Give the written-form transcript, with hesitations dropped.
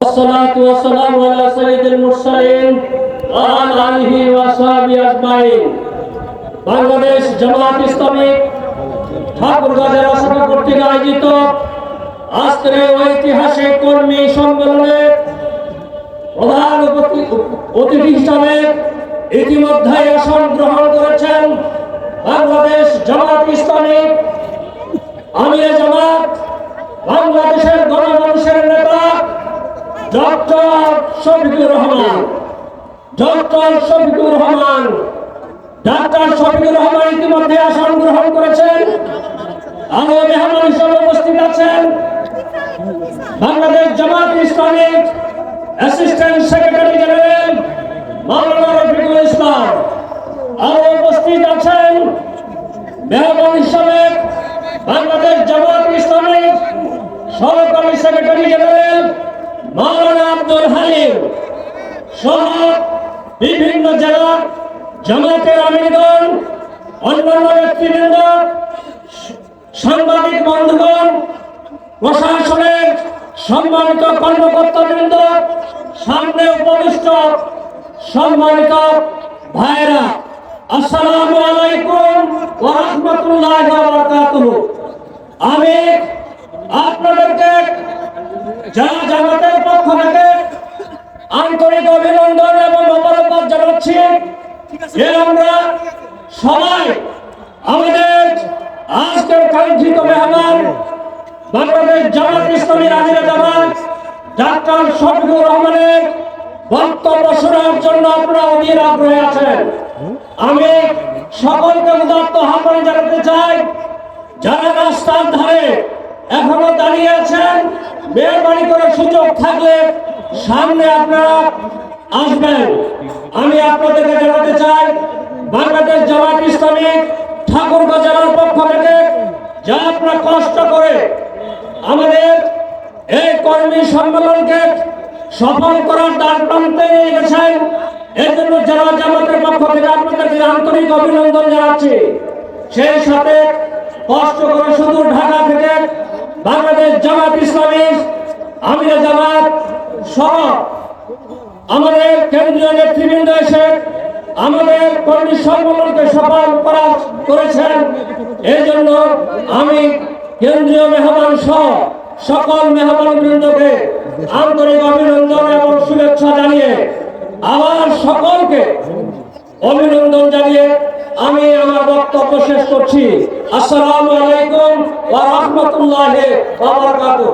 والصلاة والسلام على سيد المرسلين وعلى آله وصحبه أجمعين। বাংলাদেশ জামাত ইসলামী ঠাকুরগাঁও জেলা শাখা কর্তৃক আয়োজিত আজকের ঐতিহাসিক কর্মী সম্মেলনে প্রধান অতিথি হিসাবে ইতিমধ্যে আসন গ্রহণ করেছেন বাংলাদেশ জামাত ইসলামী আমিরে জামাত বাংলাদেশের গণমানুষের নেতা ডক্টর শফিকুর রহমান। ডক্টর শফিকুর রহমান ইতিমধ্যে আসন গ্রহণ করেছেন। আরো মেহমান হিসেবে উপস্থিত আছেন Bangladesh Jamaat Islami assistant secretary general মাওলানা রফিকুল ইসলাম। আরো উপস্থিত আছেন মেহমান হিসেবে বাংলাদেশ জামাত ইসলামী সহকারী সেক্রেটারি জেনারেল মাওলানা আব্দুল হালিম সহ বিভিন্ন জেলা জামাতের আমিরগণ, অন্যান্য নেতৃবৃন্দ, সাংবাদিক বন্ধুগণ, প্রশাসনের সম্মানিত কর্মকর্তাবৃন্দ, সামনে উপবিষ্ট সম্মানিত ভাইরা, আসসালামু আলাইকুম ওয়া রাহমাতুল্লাহি ওয়া বারাকাতুহু। আমি আপনাদেরকে যারা জামাতের পক্ষ থেকে আন্তরিক অভিনন্দন এবং মোবারকবাদ জানাচ্ছি। আমরা সবাই আমাদের আজকের কাঙ্ক্ষিত মেহমান বাংলাদেশ জামাত ইসলামীর আমিরে জামাত ডক্টর শফিকুর রহমানের বক্তব্য শোনার জন্য আপনারা অধীর আগ্রহে আছেন। আমি সকলকে উদাত্ত আহ্বান জানাতে চাই, যারা রাস্তার ধারে এখনো দাঁড়িয়ে আছেন, মেহরবানি করে সুযোগ থাকলে সামনে আপনারা আসবেন। আমি আপনাদেরকে জানাতে চাই, বাংলাদেশ জামাত ইসলামী ঠাকুরগাঁও জেলার পক্ষ থেকে যা আপনারা কষ্ট করে আমাদের এই কর্মী সম্মেলনকে সফল করার দ্বার প্রান্তে নিয়ে গেছেন, এর জন্য জেলা জামাতের পক্ষ থেকে আপনাদেরকে আন্তরিক অভিনন্দন জানাচ্ছি। সেই সাথে কষ্ট করে শুধু ঢাকা থেকে বাংলাদেশ জামাত ইসলামী আমিরে জামাত সহ আমাদের কেন্দ্রীয় নেতৃবৃন্দ এসে আমাদের কর্মী সম্মেলনকে সফল করেছেন। এই জন্য আমি কেন্দ্রীয় মেহমান সহ সকল মেহমান বৃন্দকে আন্তরিক অভিনন্দন এবং শুভেচ্ছা জানিয়ে আবার সকলকে অভিনন্দন জানিয়ে আমি আমার বক্তব্য শেষ করছি। আসসালামু আলাইকুম ওয়া রাহমাতুল্লাহি ওয়া বারাকাতুহু।